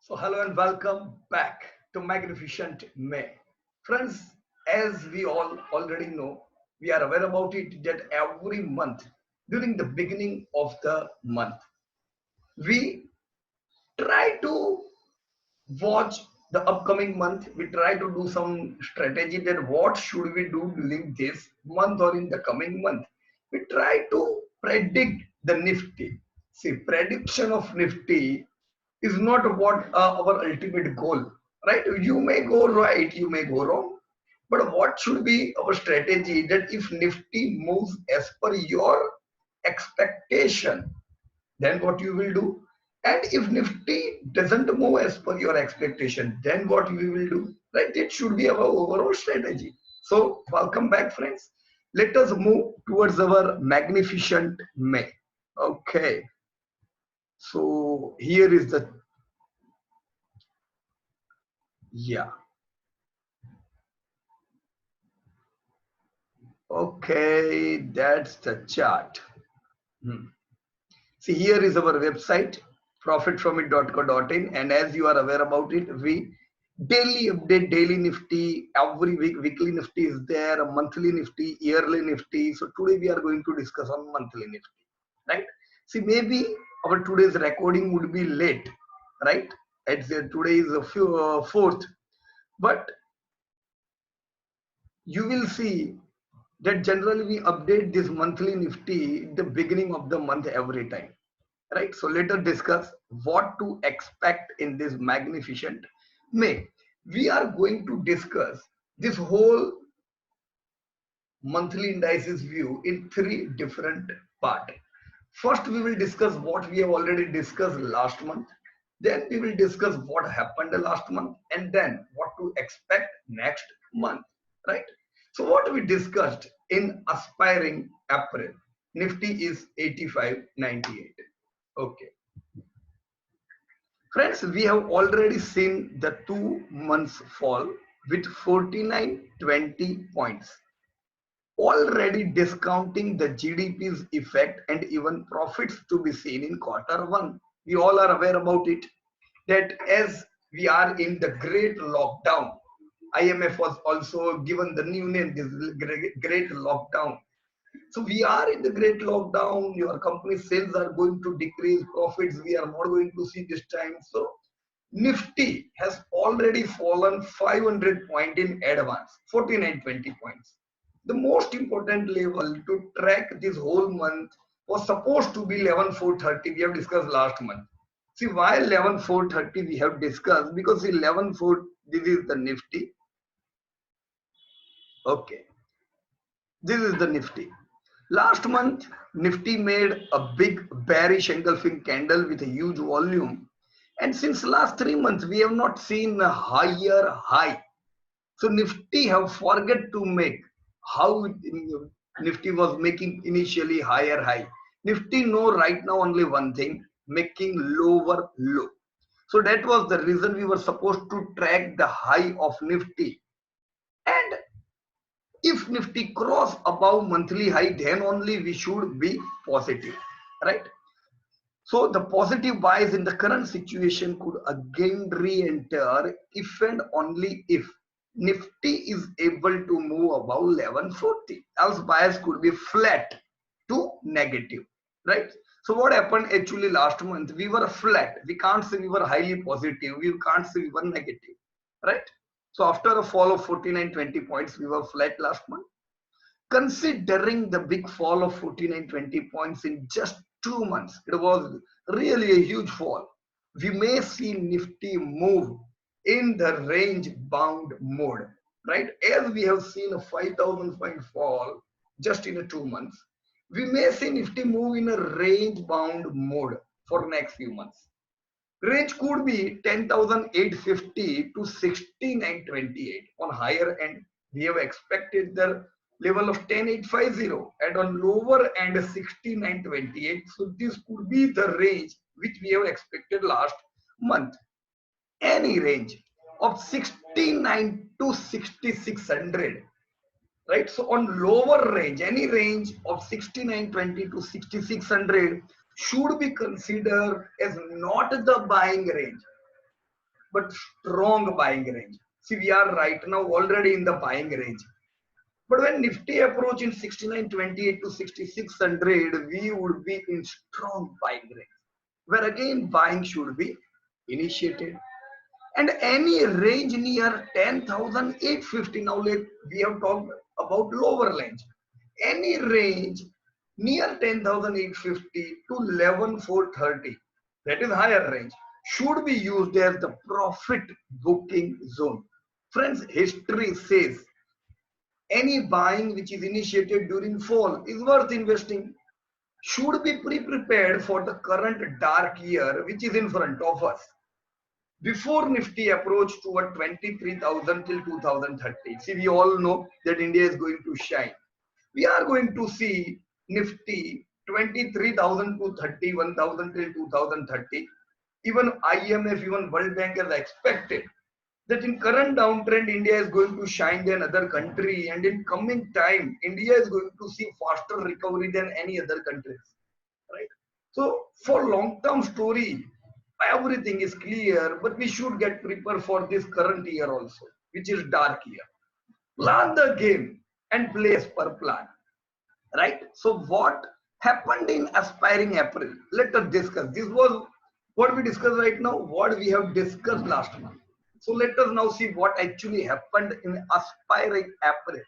So, hello and welcome back to Magnificent May. Friends, as we all already know, we are aware about it that every month, during the beginning of the month, we try to watch the upcoming month. We try to do some strategy that what should we do during this month or in the coming month. We try to predict the Nifty. See, prediction of Nifty is not what our ultimate goal, right? You may go right, you may go wrong, but what should be our strategy that if Nifty moves as per your expectation, then what you will do? And if Nifty doesn't move as per your expectation, then what we will do? Right? It should be our overall strategy. So, welcome back, friends. Let us move towards our magnificent May. Okay. So, here is the, yeah. Okay, that's the chart. Hmm. See, here is our website, profitfromit.co.in, and as you are aware about it, we daily update daily Nifty every week. Weekly Nifty is there, a monthly Nifty, yearly Nifty. So today we are going to discuss on monthly Nifty, right? See, maybe our today's recording would be late, right? Today is a fourth, but you will see that generally we update this monthly Nifty the beginning of the month every time, right? So let us discuss what to expect in this magnificent May. We are going to discuss this whole monthly indices view in three different parts. First, we will discuss what we have already discussed last month. Then we will discuss what happened last month, and then what to expect next month, right? So what we discussed in aspiring April, Nifty is 85.98. Okay. Friends, we have already seen the 2 months fall with 49.20 points, already discounting the GDP's effect and even profits to be seen in quarter one. We all are aware about it that as we are in the great lockdown, IMF was also given the new name, this great lockdown. So we are in the great lockdown. Your company sales are going to decrease, profits we are not going to see this time. So Nifty has already fallen 500 point in advance, 49.20 points. The most important level to track this whole month was supposed to be 11,430. We have discussed last month. See why 11,430 we have discussed, because 11,4, this is the Nifty. Okay, this is the Nifty. Last month, Nifty made a big bearish engulfing candle with a huge volume. And since last 3 months, we have not seen a higher high. So Nifty have forget to make how Nifty was making initially higher high. Nifty know right now only one thing, making lower low. So that was the reason we were supposed to track the high of Nifty. And if Nifty cross above monthly high, then only we should be positive, right? So the positive buys in the current situation could again re-enter if and only if Nifty is able to move above 1140. Else bias could be flat to negative, right? So what happened actually last month? We were flat. We can't say we were highly positive. We can't say we were negative, right? So after a fall of 49.20 points, we were flat last month. Considering the big fall of 49.20 points in just 2 months, it was really a huge fall. We may see Nifty move in the range bound mode, right? As we have seen a 5,000 point fall just in 2 months, we may see Nifty move in a range bound mode for next few months. Range could be 10,850 to 6928. On higher end, we have expected the level of 10,850, and on lower end 6928. So this could be the range which we have expected last month. Any range of 69 to 6600, right? So on lower range, any range of 6920 to 6600 should be considered as not the buying range. but strong buying range. See, we are right now already in the buying range. But when Nifty approach in 6928 to 6600, we would be in strong buying range, where again buying should be initiated. And any range near 10,850. Now we have talked about lower range. Any range near 10,850 to 11,430, that is higher range, should be used as the profit booking zone. Friends, history says any buying which is initiated during fall is worth investing. Should be pre-prepared for the current dark year which is in front of us. Before Nifty approach toward 23,000 till 2030, see, we all know that India is going to shine. We are going to see Nifty 23,000 to 31,000 till 2030. Even IMF, even World Bank has expected that in current downtrend, India is going to shine than other country, and in coming time, India is going to see faster recovery than any other countries, right? So for long-term story, everything is clear, but we should get prepared for this current year also, which is dark year. Plan the game and play as per plan, right? So what happened in aspiring April? Let us discuss. This was what we discussed right now, what we have discussed last month. So let us now see what actually happened in aspiring April.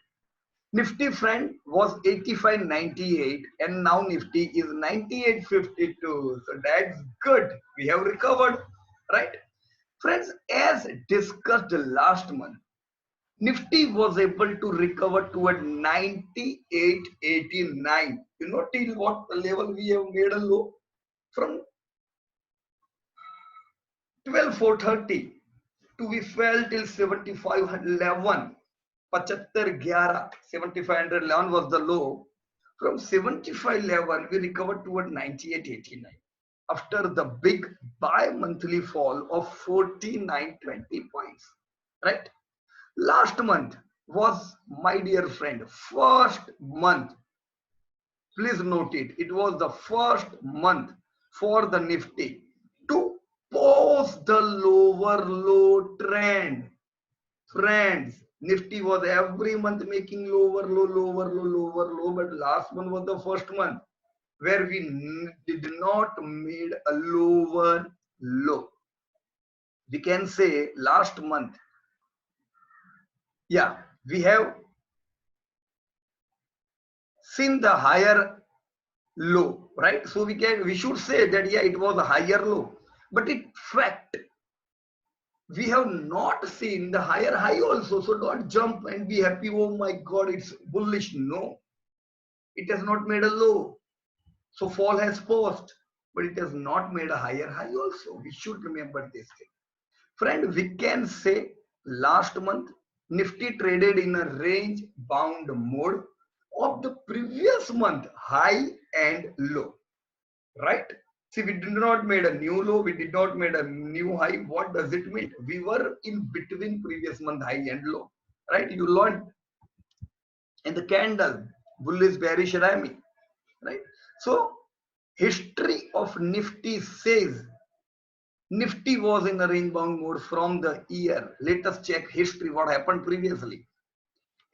Nifty, friend, was 85.98 and now Nifty is 98.52. So that's good. We have recovered, right? Friends, as discussed last month, Nifty was able to recover toward 98.89. You know till what level we have made a low? From 12,430 to we fell till 7511. 7511 was the low. From 7511 we recovered toward 98.89 after the big bi-monthly fall of 4920 points, right? Last month was, my dear friend, first month. Please note it. It was the first month for the Nifty to post the lower low trend. Friends, Nifty was every month making lower low, lower low, lower low, but last month was the first month where we did not made a lower low. We can say last month, yeah, we have seen the higher low, right? So we should say that yeah, it was a higher low, but in fact we have not seen the higher high also. So don't jump and be happy, oh my god, it's bullish. No, it has not made a low. So fall has paused, but it has not made a higher high also. We should remember this thing. Friend, we can say last month Nifty traded in a range bound mode of the previous month high and low, right? See, we did not made a new low, we did not made a new high. What does it mean? We were in between previous month high and low, right? You learned in the candle, bullish, bearish, Rami, right? So history of Nifty says Nifty was in a range bound mode from the year. Let us check history, what happened previously.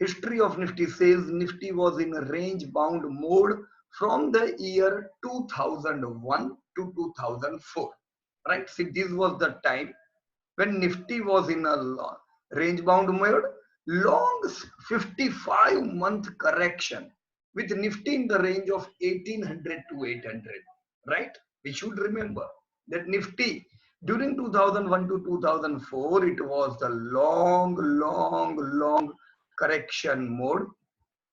History of Nifty says Nifty was in a range bound mode from the year 2001 to 2004. Right? See, this was the time when Nifty was in a range bound mode, long 55-month correction with Nifty in the range of 1800 to 800. Right? We should remember that Nifty during 2001 to 2004, it was the long correction mode,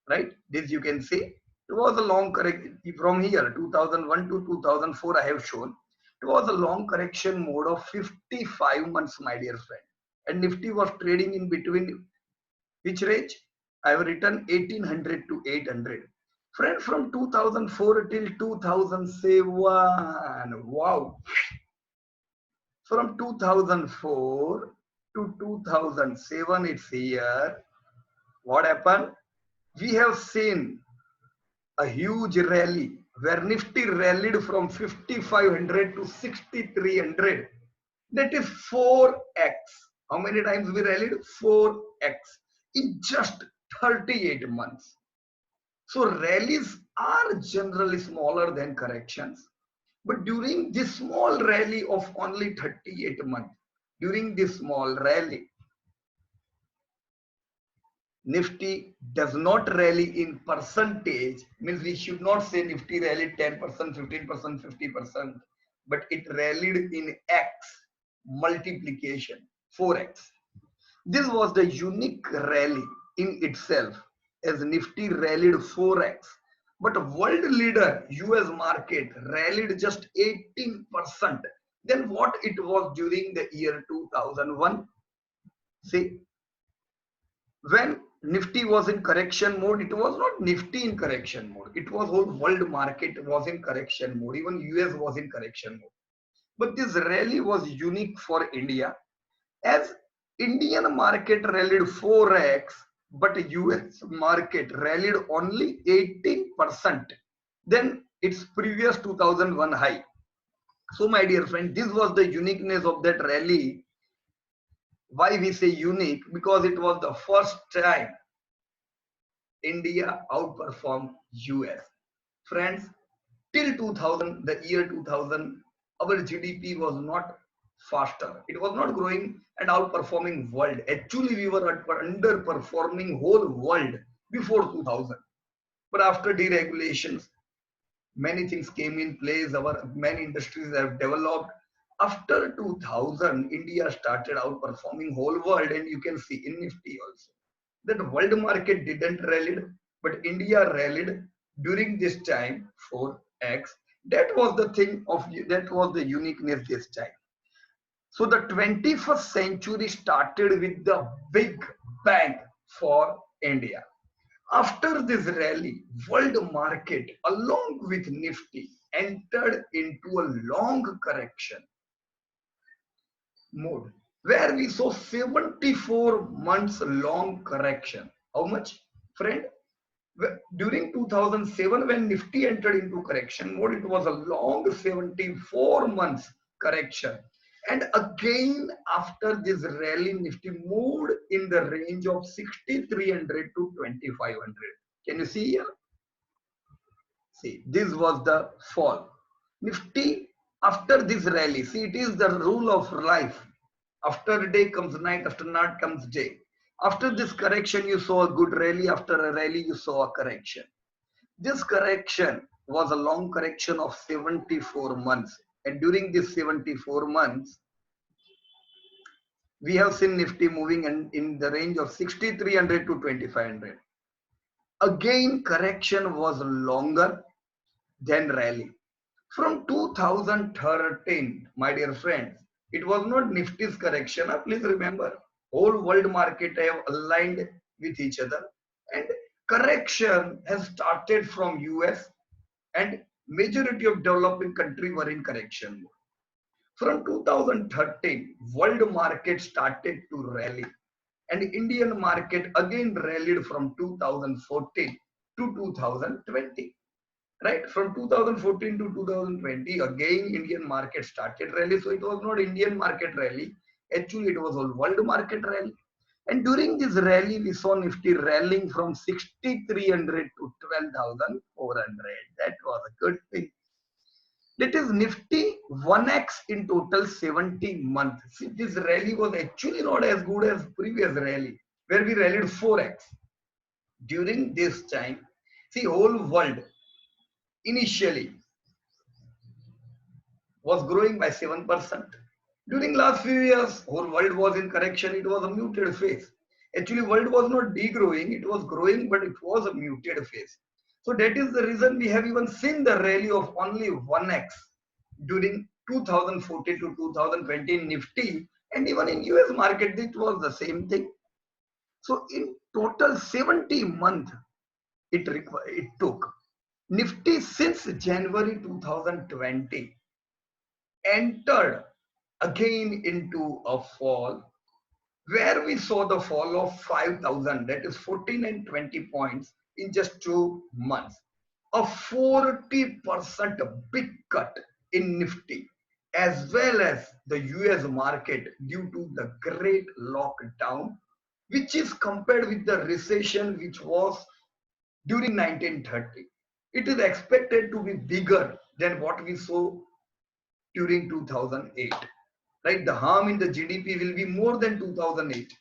right? This you can see. It was a long correction from here, 2001 to 2004, I have shown. It was a long correction mode of 55 months, my dear friend. And Nifty was trading in between which range? I have written 1800 to 800. Friend, from 2004 till 2007, wow. From 2004 to 2007, it's here. What happened? We have seen a huge rally where Nifty rallied from 5500 to 6300. That is 4x. How many times we rallied? 4x in just 38 months. So rallies are generally smaller than corrections. But during this small rally of only 38 months, during this small rally, Nifty does not rally in percentage, means we should not say Nifty rallied 10%, 15%, 50%, but it rallied in X multiplication, 4X. This was the unique rally in itself as Nifty rallied 4X. But world leader US market rallied just 18% than what it was during the year 2001. See, when Nifty was in correction mode, it was not Nifty in correction mode. It was whole world market was in correction mode. Even US was in correction mode. But this rally was unique for India as Indian market rallied 4x, but US market rallied only 18% than its previous 2001 high. So my dear friend, this was the uniqueness of that rally. Why we say unique? Because it was the first time India outperformed US. Friends, till 2000, the year 2000, our GDP was not faster. It was not growing and outperforming world. Actually, we were underperforming whole world before 2000. But after deregulations, many things came in place. Our many industries have developed. After 2000, India started outperforming whole world, and you can see in Nifty also that world market didn't rallied, but India rallied during this time 4x. That was the thing of that was the uniqueness this time. So the 21st century started with the big bang for India. After this rally, world market along with Nifty entered into a long correction mode where we saw 74 months long correction. How much, friend? During 2007, when Nifty entered into correction mode, it was a long 74 months correction. And again, after this rally, Nifty moved in the range of 6,300 to 2,500. Can you see here? See, this was the fall. Nifty, after this rally, see, it is the rule of life. After day comes night, after night comes day. After this correction, you saw a good rally. After a rally, you saw a correction. This correction was a long correction of 74 months. And during this 74 months, we have seen Nifty moving in the range of 6,300 to 2,500. Again, correction was longer than rally. From 2013, my dear friends, it was not Nifty's correction. Please remember, whole world market have aligned with each other, and correction has started from US, and majority of developing countries were in correction mode. From 2013, world market started to rally, and Indian market again rallied from 2014 to 2020. Right, from 2014 to 2020, again Indian market started rally. So it was not Indian market rally, actually it was a world market rally. And during this rally, we saw Nifty rallying from 6,300 to 12,400. That was a good thing. That is Nifty 1x in total 70 months. See, this rally was actually not as good as previous rally where we rallied 4x. During this time, see, whole world initially was growing by 7%. During last few years, whole world was in correction. It was a muted phase. Actually, world was not degrowing. It was growing, but it was a muted phase. So that is the reason we have even seen the rally of only 1x during 2014 to 2020 in Nifty, and even in US market, it was the same thing. So in total 70 months it took. Nifty since January 2020 entered again into a fall where we saw the fall of 5,000, that is 14 and 20 points in just 2 months. A 40% big cut in Nifty. as well as the US market due to the great lockdown, which is compared with the recession which was during 1930. It is expected to be bigger than what we saw during 2008. Right? The harm in the GDP will be more than 2008.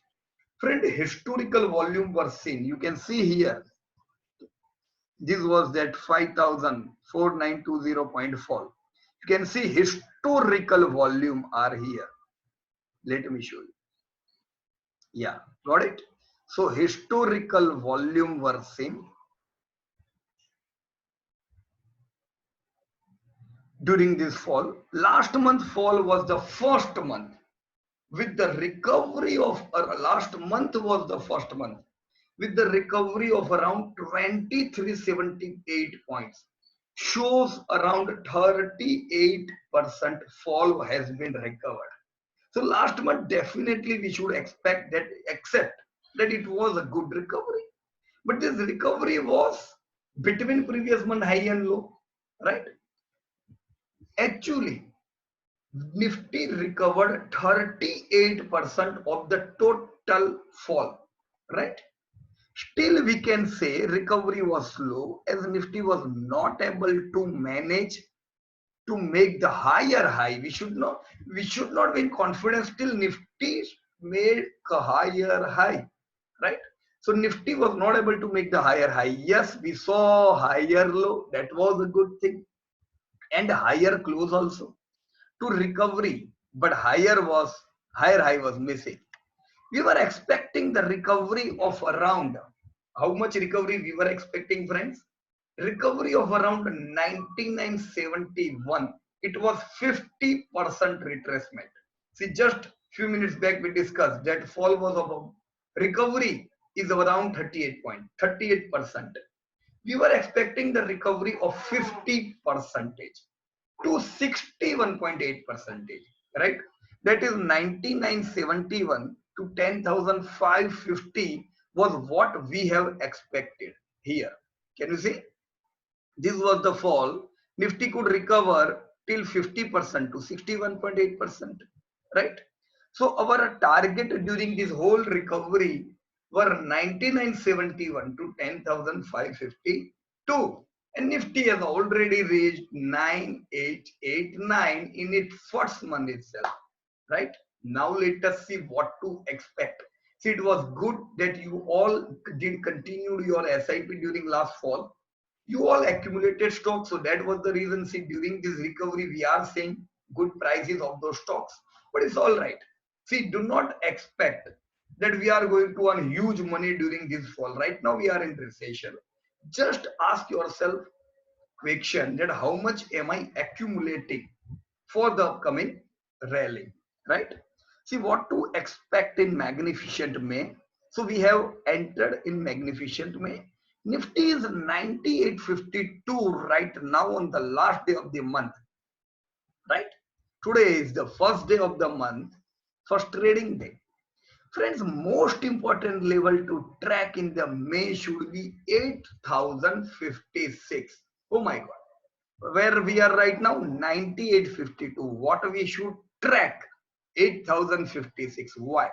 Friend, historical volume was seen. You can see here. This was that 5,4920 point fall. You can see historical volume are here. Let me show you. Yeah, got it. So historical volume were seen during this fall. Last month fall was the first month with the recovery of last month was the first month with the recovery of around 2378 points, shows around 38% fall has been recovered. So last month definitely we should expect that, accept that it was a good recovery, but this recovery was between previous month high and low, right? Actually Nifty recovered 38% of the total fall, right? Still, we can say recovery was slow as Nifty was not able to manage to make the higher high. We should not be confident. Still, Nifty made a higher high, right? So Nifty was not able to make the higher high. Yes, we saw higher low. That was a good thing, and higher close also to recovery, but higher high was missing. We were expecting the recovery of around, how much recovery we were expecting, friends? Recovery of around 9971. It was 50% retracement. See, just few minutes back we discussed that fall was of recovery is around 38%. We were expecting the recovery of 50 percentage to 61.8 percentage, right? That is 9971 to 10,550 was what we have expected here. Can you see? This was the fall. Nifty could recover till 50% to 61.8%, right? So our target during this whole recovery were 9971 to 10,552, and Nifty has already reached 9889 in its first month itself, right? Now let us see what to expect. See, it was good that you all did continue your SIP during last fall. You all accumulated stocks, so that was the reason. See, during this recovery we are seeing good prices of those stocks, but it's all right. See, do not expect that we are going to earn huge money during this fall. Right now we are in recession. Just ask yourself question that how much am I accumulating for the upcoming rally, right? See what to expect in Magnificent May. So we have entered in Magnificent May. Nifty is 9852 right now on the last day of the month, right? Today is the first day of the month, first trading day. Friends, most important level to track in the May should be 8056. Oh my God. Where we are right now, 9852. What we should track? 8056. Why?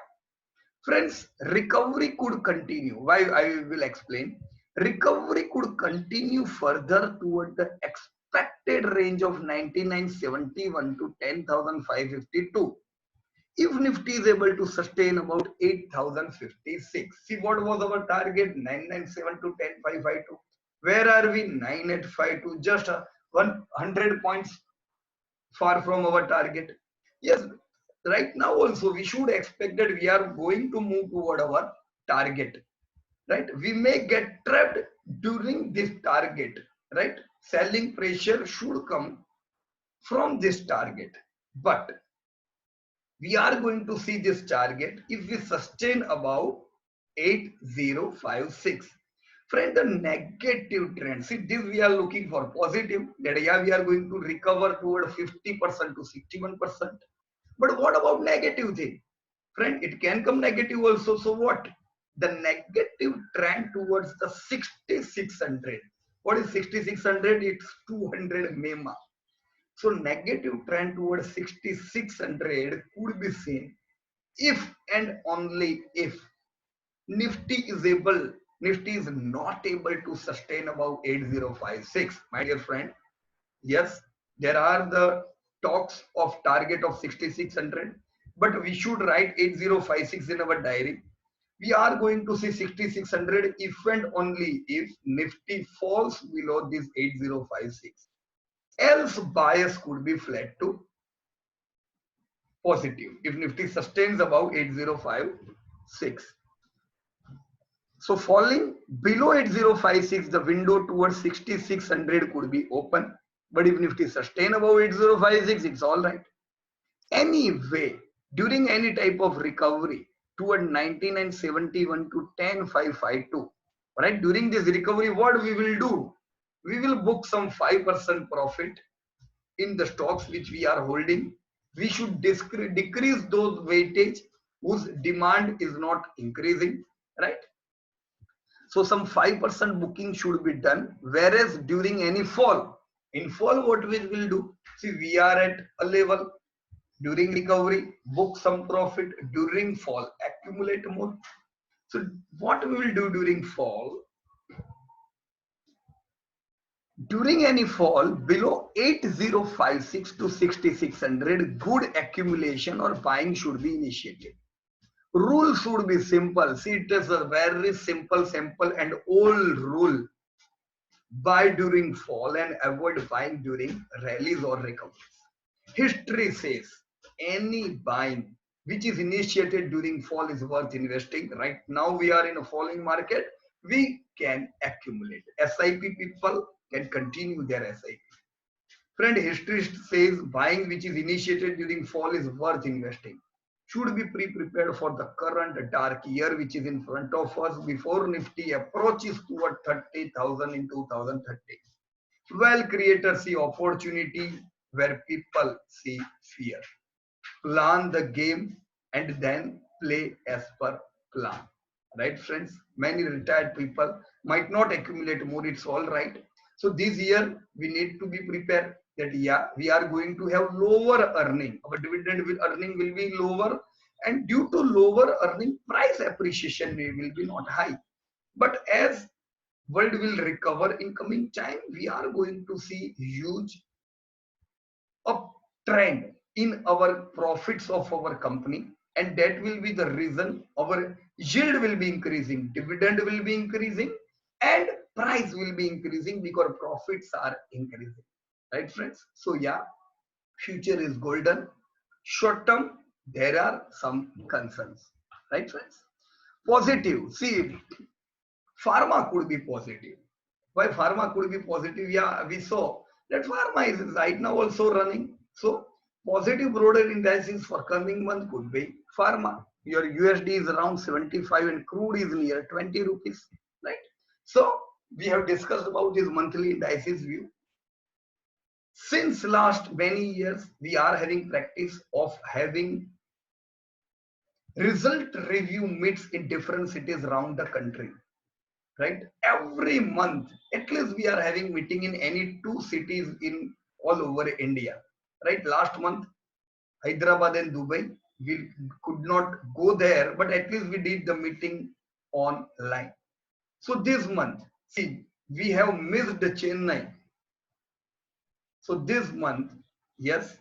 Friends, recovery could continue. Why? I will explain. Recovery could continue further toward the expected range of 9971 to 10,552 if Nifty is able to sustain about 8,056. See what was our target? 997 to 10,552. Where are we? 9852, just 100 points far from our target. Yes, right now also we should expect that we are going to move toward our target, right? We may get trapped during this target, right? Selling pressure should come from this target, but we are going to see this target if we sustain above 8056. Friend, the negative trend, see this we are looking for positive, that yeah, we are going to recover toward 50% to 61%. But what about negative thing? Friend, it can come negative also. So what? The negative trend towards the 6600. What is 6600? It's 200 MEMA. So negative trend towards 6600 could be seen if and only if Nifty is not able to sustain above 8056. My dear friend, yes, there are the talks of target of 6600, but we should write 8056 in our diary. We are going to see 6600 if and only if Nifty falls below this 8056. Else bias could be flat to positive if Nifty sustains above 8056. So falling below 8056, the window towards 6600 could be open. But if Nifty sustain above 8056, it's all right. Anyway, during any type of recovery toward 9971 to 10552, right? During this recovery, what we will do? We will book some 5% profit in the stocks which we are holding. We should decrease those weightage whose demand is not increasing, right? So some 5% booking should be done. Whereas during any fall, in fall what we will do? See, we are at a level. During recovery, book some profit. During fall, accumulate more. So what we will do during fall? During any fall below 8056 to 6600, good accumulation or buying should be initiated. Rule should be simple. See, it is a very simple and old rule. Buy during fall and avoid buying during rallies or recoveries. History says any buying which is initiated during fall is worth investing. Right now we are in a falling market. We can accumulate. SIP people can continue their SIP. Friend, history says buying which is initiated during fall is worth investing. Should be pre-prepared for the current dark year which is in front of us before Nifty approaches toward 30,000 in 2030. Well, creators see opportunity where people see fear. Plan the game and then play as per plan. Right, friends? Many retired people might not accumulate more, it's all right. So this year we need to be prepared that yeah, we are going to have lower earning. Our earning will be lower, and due to lower earning, price appreciation will be not high. But as world will recover in coming time, we are going to see huge uptrend in our profits of our company, and that will be the reason our yield will be increasing, dividend will be increasing, and price will be increasing because profits are increasing. Right, friends? So yeah, future is golden. Short term, there are some concerns. Right, friends? Positive. See, pharma could be positive. Why pharma could be positive? Yeah, we saw that pharma is right now also running. So positive broader indices for coming month could be pharma. Your USD is around 75 and crude is near 20 rupees, right? So we have discussed about this monthly indices view. Since last many years, we are having practice of having result review meets in different cities around the country. Right, every month at least we are having meeting in any two cities in all over India. Right, last month Hyderabad and Dubai, we could not go there, but at least we did the meeting online. So this month, see, we have missed the Chennai. So this month, yes,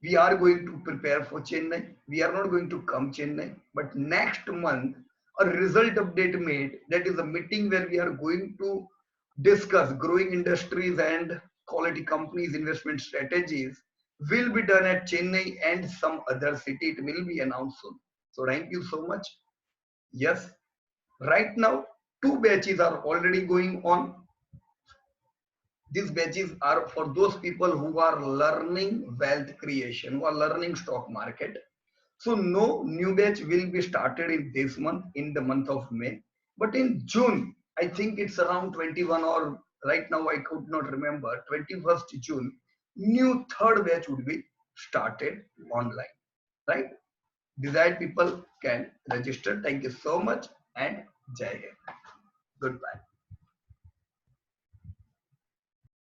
we are going to prepare for Chennai. We are not going to come Chennai, but next month a result update made. That is a meeting where we are going to discuss growing industries and quality companies investment strategies will be done at Chennai and some other city. It will be announced soon. So thank you so much. Yes, right now two batches are already going on. These batches are for those people who are learning wealth creation, who are learning stock market. So no new batch will be started in this month, in the month of May. But in June, I think it's around 21 or right now I could not remember, 21st June, new third batch would be started online, right? Desired people can register. Thank you so much and Jai Hind. Goodbye.